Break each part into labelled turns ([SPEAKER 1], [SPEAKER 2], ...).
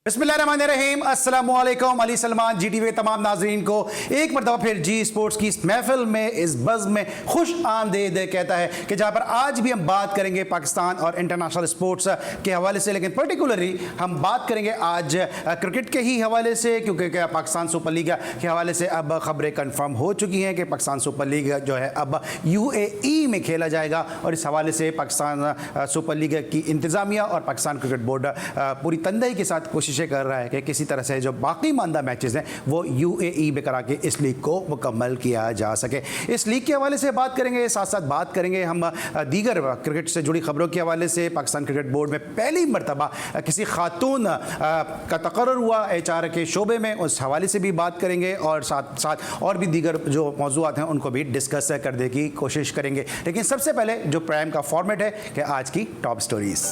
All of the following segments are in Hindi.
[SPEAKER 1] बिस्मिल्लाहिर्रहमानिर्रहीम, अस्सलामुअलैकुम। अली सलमान GTV तमाम नाजरीन को एक मरतबा फिर जी स्पोर्ट्स की इस महफिल में, इस बज़्म में खुश आमदीद कहता है कि जहाँ पर आज भी हम बात करेंगे पाकिस्तान और इंटरनेशनल स्पोर्ट्स के हवाले से, लेकिन पर्टिकुलरली हम बात करेंगे आज क्रिकेट के ही हवाले से, क्योंकि पाकिस्तान सुपर लीग के हवाले से अब खबरें कन्फर्म हो चुकी हैं कि पाकिस्तान सुपर लीग जो है अब UAE में खेला जाएगा। और इस हवाले से पाकिस्तान सुपर लीग की इंतज़ामिया और पाकिस्तान क्रिकेट बोर्ड पूरी तंदही के साथ कोशिशें कर रहा है कि किसी तरह से जो बाकी मानदा मैचेस हैं वो UAE में करा के इस लीग को मुकम्मल किया जा सके। इस लीग के हवाले से बात करेंगे, साथ साथ बात करेंगे हम दीगर क्रिकेट से जुड़ी खबरों के हवाले से। पाकिस्तान क्रिकेट बोर्ड में पहली मरतबा किसी खातून का तकर्रुर हुआ HR के शोबे में, उस हवाले से भी बात करेंगे और साथ साथ और भी दीगर जो मौज़ूआत हैं उनको भी डिस्कस करने की कोशिश करेंगे। लेकिन सबसे पहले जो प्राइम का फॉर्मेट है कि आज की टॉप स्टोरीज।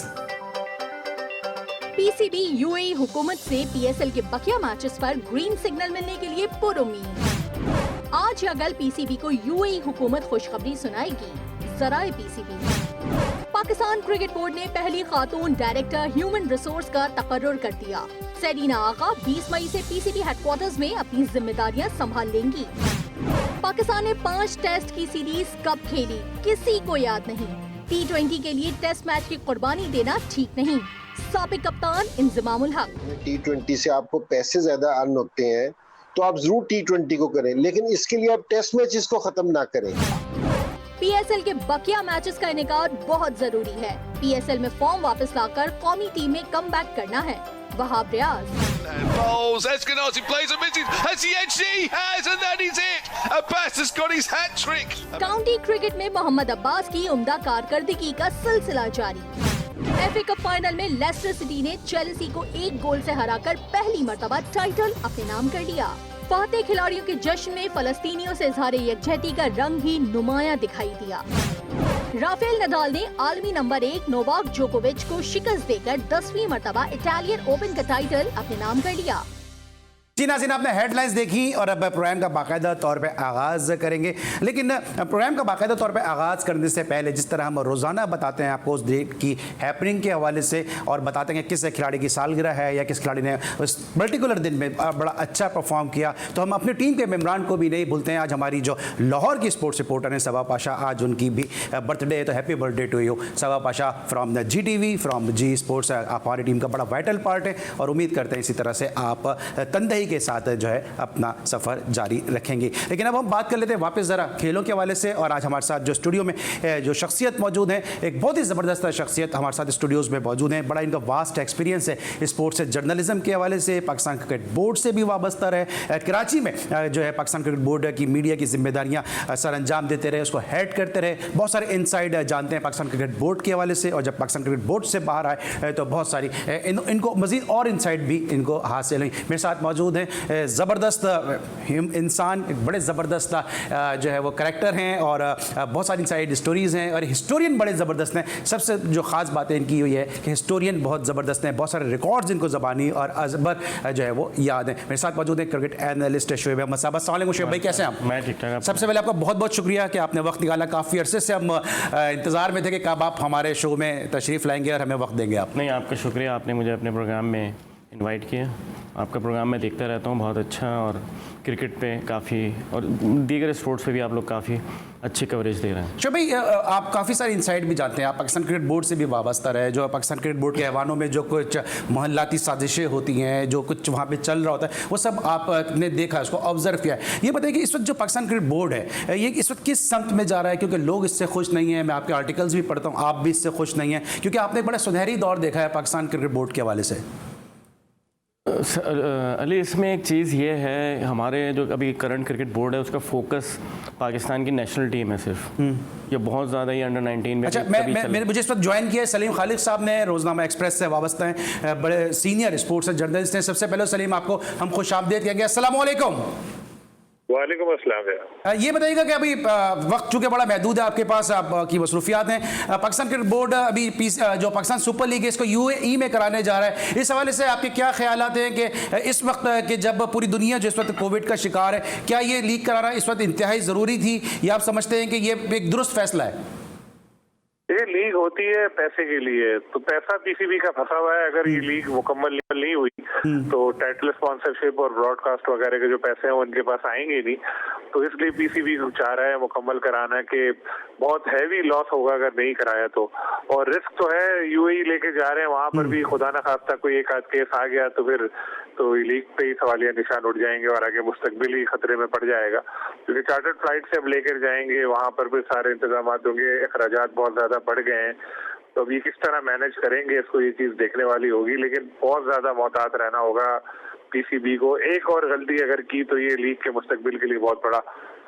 [SPEAKER 2] PCB UAE हुकूमत से PSL के बकिया मैचेस पर ग्रीन सिग्नल मिलने के लिए पुरुमीद। आज या कल PCB को UAE हुकूमत खुशखबरी सुनाएगी। ज़राए PCB। पाकिस्तान क्रिकेट बोर्ड ने पहली खातून डायरेक्टर ह्यूमन रिसोर्स का तकर्रुर कर दिया। सेरीना आगा 20 मई से PCB हेडक्वार्टर्स में अपनी जिम्मेदारियां संभाल लेंगी। पाकिस्तान ने 5 टेस्ट की सीरीज कब खेली, किसी को याद नहीं। T20 के लिए टेस्ट मैच की कुर्बानी देना ठीक नहीं। साबिक कप्तान इंज़मामुल हक।
[SPEAKER 3] T20 से आपको पैसे ज्यादा अर्न होते हैं तो आप जरूर T20 को करें, लेकिन इसके लिए आप टेस्ट मैचेस को खत्म ना करें।
[SPEAKER 2] PSL के बकिया मैचेस का इनेकार बहुत जरूरी है। PSL में फॉर्म वापस लाकर कौमी टीम में कमबैक करना है। Wahab Riaz.
[SPEAKER 4] Eskenazi plays a misses. Has he edged? He has, and that is it. Abbas has got his hat trick.
[SPEAKER 2] County cricket में मोहम्मद अब्बास की उम्दा कारकर्दगी का सिलसिला जारी। FA कप फाइनल में लेस्टर सिटी ने चेल्सी को 1 गोल से हराकर पहली मर्तबा टाइटल अपने नाम कर लिया। फाते खिलाड़ियों के जश्न में फलस्तीनियों से इजहार यकजहती का रंग भी नुमाया दिखाई दिया। राफेल नडाल ने आलमी नंबर 1 नोवाक जोकोविच को शिकस्त देकर 10वीं मर्तबा इटालियन ओपन का टाइटल अपने नाम कर लिया।
[SPEAKER 1] जी नाज़रीन, आपने हेडलाइंस देखी और अब प्रोग्राम का बाकायदा तौर पे आगाज़ करेंगे। लेकिन प्रोग्राम का बाकायदा तौर पे आगाज़ करने से पहले जिस तरह हम रोज़ाना बताते हैं आपको उस डेट की हैपनिंग के हवाले से और बताते हैं किस खिलाड़ी की सालगिरह है या किस खिलाड़ी ने उस पर्टिकुलर दिन में बड़ा अच्छा परफॉर्म किया, तो हम अपनी टीम के मेम्बरान को भी नहीं भूलते हैं। आज हमारी जो लाहौर की स्पोर्ट्स रिपोर्टर हैं सबा पाशा, आज उनकी भी बर्थडे है, तो happy birthday to you Saba Pasha from the GTV, from G sports. आप हमारी टीम का बड़ा वाइटल पार्ट है और उम्मीद करते हैं इसी तरह से आप तंदही के साथ जो है अपना सफ़र जारी रखेंगे। लेकिन अब हम बात कर लेते हैं वापस ज़रा खेलों के हवाले से। और आज हमारे साथ जो स्टूडियो में जो शख्सियत मौजूद है, एक बहुत ही ज़बरदस्त शख्सियत हमारे साथ स्टूडियोज़ में मौजूद हैं। बड़ा इनका वास्ट एक्सपीरियंस है स्पोर्ट्स से, जर्नलिज्म के हवाले से, पाकिस्तान क्रिकेट बोर्ड से भी वाबस्ता रहे। कराची में जो है पाकिस्तान क्रिकेट बोर्ड की मीडिया की जिम्मेदारियाँ सर अंजाम देते रहे, उसको हेड करते रहे। बहुत सारे इनसाइड जानते हैं पाकिस्तान क्रिकेट बोर्ड के हवाले से, और जब पाकिस्तान क्रिकेट बोर्ड से बाहर आए तो बहुत सारी इनको मज़ीद और इनसाइड भी इनको हासिल हुई। मेरे साथ मौजूद हैं ज़बरदस्त इंसान, एक बड़े ज़बरदस्त जो है वो करैक्टर हैं और बहुत सारी इनसाइड स्टोरीज़ हैं और हिस्टोरियन बड़े ज़बरदस्त हैं। सबसे जो ख़ास बात है इनकी हुई है कि हिस्टोरियन बहुत ज़बरदस्त हैं, बहुत सारे रिकॉर्ड्स इनको ज़बानी और अजबर जो है वो याद हैं। मेरे साथ मौजूद है क्रिकेट एनालिस्ट शोएब अहमद साहब। अस्सलाम वालेकुम शोएब भाई, कैसे हैं आप?
[SPEAKER 5] मैं ठीक ठाक।
[SPEAKER 1] सबसे पहले आपका बहुत बहुत शुक्रिया कि आपने वक्त निकाला। काफ़ी अरसे से हम इंतज़ार में थे कि कब आप हमारे शो में तशरीफ़ लाएंगे और हमें वक्त देंगे आप।
[SPEAKER 5] नहीं, आपका शुक्रिया, आपने मुझे अपने प्रोग्राम में इनवाइट किया। आपका प्रोग्राम मैं देखता रहता हूँ, बहुत अच्छा, और क्रिकेट पे काफ़ी और दीगर स्पोर्ट्स पे भी आप लोग काफ़ी अच्छी कवरेज दे रहे हैं।
[SPEAKER 1] शो भाई, आप काफ़ी सारी इनसाइट भी जानते हैं, आप पाकिस्तान क्रिकेट बोर्ड से भी वाबस्ता रहे। जो पाकिस्तान क्रिकेट बोर्ड के ऐवानों में जो कुछ मोहल्लाती साजिशें होती हैं, जो कुछ वहाँ पे चल रहा होता है, वो सब आपने देखा, उसको ऑब्जर्व किया है। ये बताइए कि इस वक्त जो पाकिस्तान क्रिकेट बोर्ड है ये इस वक्त किस समत में जा रहा है, क्योंकि लोग इससे खुश नहीं हैं। मैं आपके आर्टिकल्स भी पढ़ता हूँ, आप भी इससे खुश नहीं हैं, क्योंकि आपने एक बड़ा सुनहरी दौर देखा है पाकिस्तान क्रिकेट बोर्ड के हवाले से।
[SPEAKER 5] अली, इसमें एक चीज़ ये है, हमारे जो अभी करंट क्रिकेट बोर्ड है उसका फोकस पाकिस्तान की नेशनल टीम है सिर्फ। ये बहुत ज़्यादा ही अंडर 19 में।
[SPEAKER 1] अच्छा, मुझे इस वक्त ज्वाइन किया है सलीम खालिद साहब ने, रोज़नामा एक्सप्रेस से वाबस्ता हैं, बड़े सीनियर स्पोर्ट्स जर्नलिस्ट हैं। सबसे पहले सलीम, आपको हम खुश आमदीद कहेंगे। अस्सलाम वालेकुम।
[SPEAKER 6] वालेकुम अस्सलाम।
[SPEAKER 1] ये बताइएगा कि अभी वक्त चूँकि बड़ा महदूद है आपके पास, आपकी मसरूफियात हैं, पाकिस्तान क्रिकेट बोर्ड अभी जो पाकिस्तान सुपर लीग है इसको UAE में कराने जा रहा है। इस हवाले से आपके क्या ख्यालात हैं कि इस वक्त के जब पूरी दुनिया जो इस वक्त कोविड का शिकार है, क्या ये लीग कराना इस वक्त इंतहाई ज़रूरी थी या आप समझते हैं कि ये एक दुरुस्त फैसला है?
[SPEAKER 6] ये लीग होती है पैसे के लिए, तो पैसा पीसीबी का फंसा हुआ है। अगर ये लीग मुकम्मल नहीं हुई तो टाइटल स्पॉन्सरशिप और ब्रॉडकास्ट वगैरह के जो पैसे हैं वो उनके पास आएंगे नहीं। तो इसलिए पीसीबी चाह रहा है मुकम्मल कराना कि बहुत हैवी लॉस होगा अगर नहीं कराया तो। और रिस्क तो है, यूएई लेके जा रहे हैं, वहां पर भी खुदा ना खास्ता कोई एक आध केस आ गया तो फिर तो लीग पे ही सवालिया निशान उठ जाएंगे और आगे मुस्तकबिल ही खतरे में पड़ जाएगा। क्योंकि चार्टर्ड फ्लाइट से अब लेकर जाएंगे, वहां पर भी सारे इंतजाम होंगे, अखराजात बहुत ज्यादा बढ़ गए हैं। तो अब ये किस तरह मैनेज करेंगे, इसको ये चीज देखने वाली होगी। लेकिन बहुत ज्यादा मोहतात रहना होगा पीसीबी को। एक और गलती अगर की तो ये लीग के मुस्तकबिल के लिए बहुत बड़ा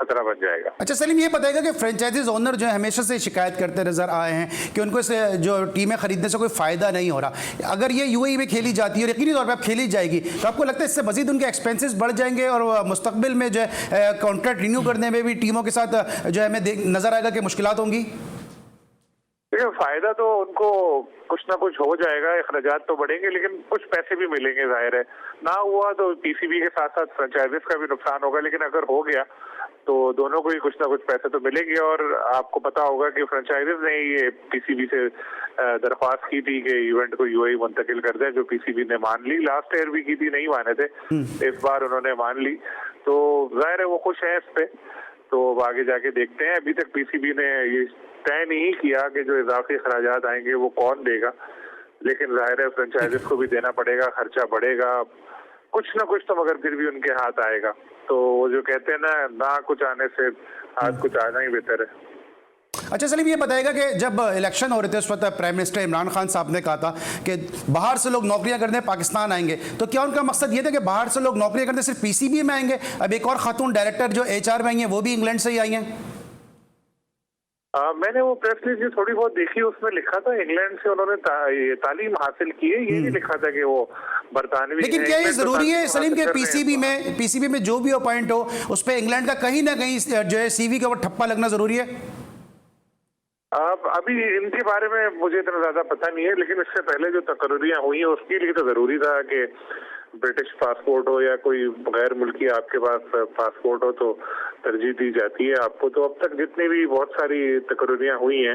[SPEAKER 6] खतरा बन जाएगा।
[SPEAKER 1] अच्छा सलीम, ये बताएगा कि फ्रेंचाइजीज ओनर जो है हमेशा से शिकायत करते नजर आए हैं कि उनको इस जो टीमें खरीदने से कोई फायदा नहीं हो रहा। अगर ये यूएई में खेली जाती है और यकीनी तौर पर अब खेली जाएगी तो आपको लगता है इससे मजीद उनके एक्सपेंसेस बढ़ जाएंगे और मुस्तकबिल में जो है कॉन्ट्रैक्ट रिन्यू करने में भी टीमों के साथ जो है हमें नजर आएगा कि मुश्किलात होंगी?
[SPEAKER 6] देखिए, फायदा तो उनको कुछ ना कुछ हो जाएगा, अखराजात तो बढ़ेंगे लेकिन कुछ पैसे भी मिलेंगे। जाहिर है ना हुआ तो पीसीबी के साथ साथ फ्रेंचाइजीज का भी नुकसान होगा, लेकिन अगर हो गया तो दोनों को ही कुछ ना कुछ पैसे तो मिलेंगे। और आपको पता होगा कि फ्रेंचाइजीज ने ये पीसीबी से दरख्वास्त की थी कि इवेंट को यूएई मुंतकिल कर दें, जो पीसीबी ने मान ली। लास्ट ईयर भी की थी, नहीं माने थे, इस बार उन्होंने मान ली। तो जाहिर है वो खुश है इस पे। तो आगे जाके देखते हैं। अभी तक पीसीबी ने ये तय नहीं किया कि जो इजाफी खराजात आएंगे वो कौन देगा, लेकिन जाहिर है फ्रेंचाइजीज को भी देना पड़ेगा, खर्चा बढ़ेगा, कुछ ना कुछ तो मगर फिर भी उनके हाथ आएगा। तो वो जो कहते हैं ना कुछ आने से हाथ कुछ आना ही बेहतर है।
[SPEAKER 1] अच्छा सलीम, ये बताएगा कि जब इलेक्शन हो रहे थे उस वक्त प्राइम मिनिस्टर इमरान खान साहब ने कहा था कि बाहर से लोग नौकरियां करने पाकिस्तान आएंगे, तो क्या उनका मकसद ये था कि बाहर से लोग नौकरियां करने सिर्फ पीसीबी में आएंगे? अब एक और खातून डायरेक्टर जो एचआर में आई हैं वो भी इंग्लैंड से ही आई हैं।
[SPEAKER 6] मैंने वो प्रेस रिलीज थोड़ी बहुत देखी, उसमें लिखा था इंग्लैंड से उन्होंने तालीम हासिल की है। ये नहीं लिखा था कि वो बरतानवी।
[SPEAKER 1] लेकिन क्या ये जरूरी है सलीम के पीसीबी में जो भी अपॉइंट हो उस पर इंग्लैंड का कहीं ना कहीं जो है सीवी के ऊपर ठप्पा लगना जरूरी है?
[SPEAKER 6] अभी इनके बारे में मुझे इतना ज्यादा पता नहीं है, लेकिन इससे पहले जो तकरीरियां हुई है उसके लिए तो जरूरी था कि ब्रिटिश पासपोर्ट हो या कोई गैर मुल्की आपके पास पासपोर्ट हो तो तरजीह दी जाती है आपको। तो अब तक जितनी भी बहुत सारी तकरीरियां हुई हैं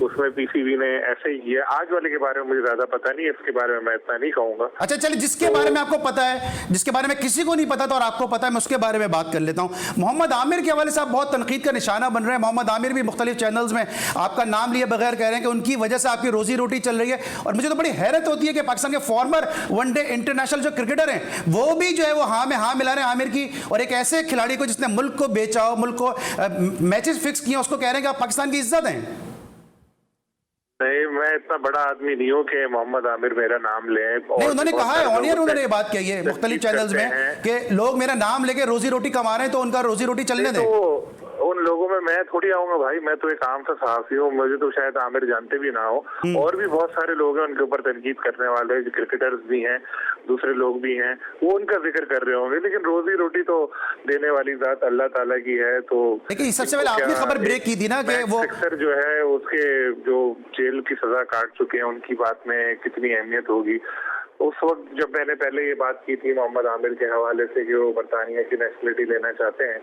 [SPEAKER 6] उसमें पीसीबी ने ऐसे ही किया। आज वाले के बारे में मुझे ज्यादा पता नहीं है, इसके बारे में मैं इतना नहीं कहूंगा।
[SPEAKER 1] अच्छा चलिए, जिसके बारे में आपको पता है, जिसके बारे में किसी को नहीं पता था और आपको पता है, मैं उसके बारे में बात कर लेता हूँ। मोहम्मद आमिर के हवाले से आप बहुत तनकीद का निशाना बन रहे हैं। मोहम्मद आमिर भी मुख्तलिफ चैनल्स में आपका नाम लिए बगैर कह रहे हैं कि उनकी वजह से आपकी रोजी रोटी चल रही है। और मुझे तो बड़ी हैरत होती है कि पाकिस्तान के फॉर्मर वनडे इंटरनेशनल जो क्रिकेटर हैं वो भी जो है वो हाँ में हाँ मिला रहे हैं आमिर की, और एक ऐसे खिलाड़ी को जिसने मुल्क को बेचा हो, मुल्क को मैचेस फिक्स किए, उसको कह रहे हैं कि आप पाकिस्तान की इज्जत हैं।
[SPEAKER 6] नहीं, मैं इतना बड़ा आदमी नहीं हूँ कि मोहम्मद आमिर मेरा नाम ले।
[SPEAKER 1] नहीं, उन्होंने कहा है ऑन एयर, उन्होंने ये बात कही है मुख्तलिफ चैनल्स में कि लोग मेरा नाम लेके रोजी रोटी कमा रहे हैं तो उनका रोजी रोटी चलने दें।
[SPEAKER 6] उन लोगों में मैं थोड़ी आऊंगा भाई, मैं तो एक आम सा सहाफी हूँ, मुझे तो शायद आमिर जानते भी ना हो। और भी बहुत सारे लोग हैं उनके ऊपर तनकीद करने वाले, जो क्रिकेटर्स भी हैं, दूसरे लोग भी हैं, वो उनका जिक्र कर रहे होंगे। लेकिन रोजी रोटी तो देने वाली जात अल्लाह ताला की है। तो
[SPEAKER 1] लेकिन सबसे पहले आपने खबर ब्रेक की थी ना कि वो
[SPEAKER 6] अक्सर जो है उसके जो जेल की सजा काट चुके हैं उनकी बात में कितनी अहमियत होगी। उस वक्त जब मैंने पहले ये बात की थी मोहम्मद आमिर के हवाले से कि वो बरतानिया की नेशनलिटी लेना चाहते हैं,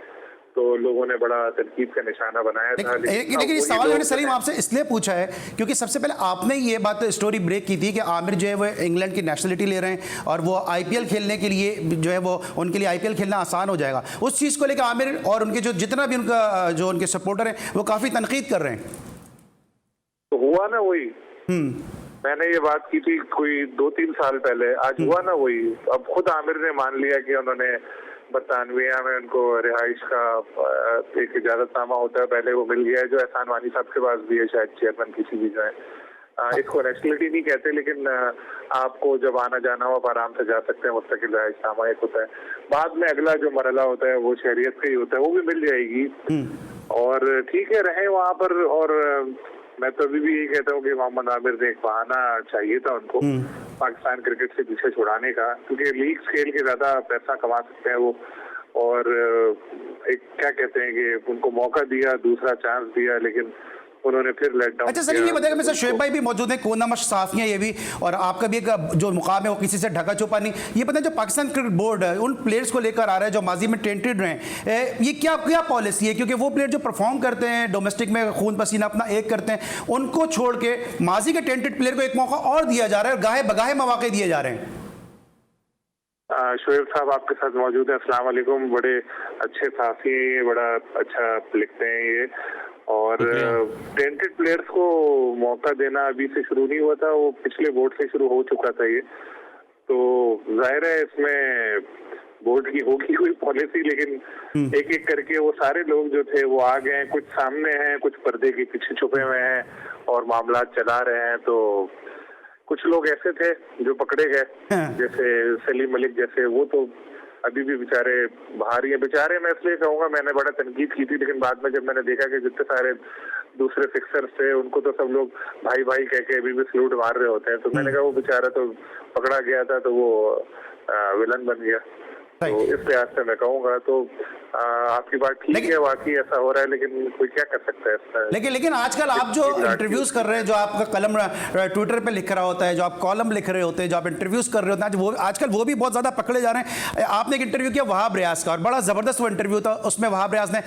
[SPEAKER 6] तो लोगों ने बड़ा तनकीद का निशाना बनाया था।
[SPEAKER 1] लेकिन ये सवाल मैंने सलीम आपसे इसलिए पूछा है क्योंकि सबसे पहले आपने ये बात स्टोरी ब्रेक की थी कि आमिर जो है वो इंग्लैंड की नेशनलिटी ले रहे हैं और वो आईपीएल खेलने के लिए जो है वो उनके लिए आईपीएल खेलना आसान हो जाएगा। उस चीज़ को लेकर आमिर और उनके जो जितना भी उनका जो उनके सपोर्टर हैं वो काफ़ी तनकीद कर रहे हैं।
[SPEAKER 6] तो हुआ ना वही, मैंने ये बात की थी कोई 2-3 साल पहले, आज हुआ ना वही। अब खुद आमिर ने मान लिया कि उन्होंने बरतानविया में उनको रिहाइश का एक इजाजतनामा होता है, पहले वो मिल गया है, जो एहसान वानी साहब के पास भी है, शायद चेयरमैन किसी भी जो है। इसको नेशनलिटी नहीं कहते, लेकिन आपको जब आना जाना हो आप आराम से जा सकते हैं, मुस्तकिल रिहाइशनामा एक होता है। बाद में अगला जो मरला होता है वो शहरियत का ही होता है, वो भी मिल जाएगी। और ठीक है, रहे वहाँ पर। और मैं तो अभी भी यही कहता हूँ कि मोहम्मद आमिर ने एक बहाना चाहिए था उनको पाकिस्तान क्रिकेट से पीछे छुड़ाने का, क्योंकि लीग स्केल के ज्यादा पैसा कमा सकते हैं वो। और एक क्या कहते हैं कि उनको मौका दिया, दूसरा चांस दिया, लेकिन उन्होंने फिर लेट डाउन।
[SPEAKER 1] अच्छा सलीम, ये बताएगा मेरे साथ शोएब भाई भी मौजूद हैं, कोनामश साफ़ी हैं ये भी, और आपका भी एक जो मुकाम है वो किसी से ढका छुपा नहीं। ये बताएं जो पाकिस्तान क्रिकेट बोर्ड है उन प्लेयर्स को लेकर आ रहा है जो माजी में टेंटेड रहे, ये क्या पॉलिसी है? क्योंकि वो प्लेयर जो परफॉर्म करते हैं डोमेस्टिक में खून पसीना अपना एक करते हैं, उनको छोड़ के माजी के टेंटेड प्लेयर को एक मौका और दिया जा रहा है, गाहे बगाहे मौके दिए जा रहे हैं।
[SPEAKER 6] शोएब साहब आपके साथ मौजूद है। अस्सलाम वालेकुम। बड़े अच्छे साथी हैं ये, बड़ा अच्छा लिखते हैं ये, और टेंटेड प्लेयर्स को मौका देना अभी से शुरू नहीं हुआ था, वो पिछले बोर्ड से शुरू हो चुका था ये। तो जाहिर है इसमें बोर्ड की होगी कोई पॉलिसी, लेकिन एक एक करके वो सारे लोग जो थे वो आ गए हैं, कुछ सामने हैं, कुछ पर्दे के पीछे छुपे हुए हैं और मामला चला रहे हैं। तो कुछ लोग ऐसे थे जो पकड़े गए, जैसे सलीम मलिक जैसे, वो तो अभी भी बेचारे बाहर ही है। बेचारे मैं इसलिए कहूँगा, मैंने बड़ा तनकीद की थी, लेकिन बाद में जब मैंने देखा कि जितने सारे दूसरे फिक्सर्स थे उनको तो सब लोग भाई भाई कह के अभी भी सलूट मार रहे होते हैं, तो मैंने कहा वो बेचारा तो पकड़ा गया था तो वो विलन बन गया। तो इस लिहाज से मैं कहूँगा तो आपकी बात ठीक है, वाकई ऐसा हो रहा है, लेकिन कोई क्या कर सकता है इसका।
[SPEAKER 1] लेकिन आजकल आप जो इंटरव्यूज कर रहे हैं, जो आपका कलम ट्विटर पे लिख रहा होता है, जो आप कॉलम लिख रहे होते हैं, जो आप इंटरव्यूज कर रहे होते हैं, वो आजकल वो भी बहुत ज्यादा पकड़े जा रहे हैं। आपने एक इंटरव्यू किया वहाब रियाज का और बड़ा जबरदस्त वो इंटरव्यू था, उसमें वहाब रियाज ने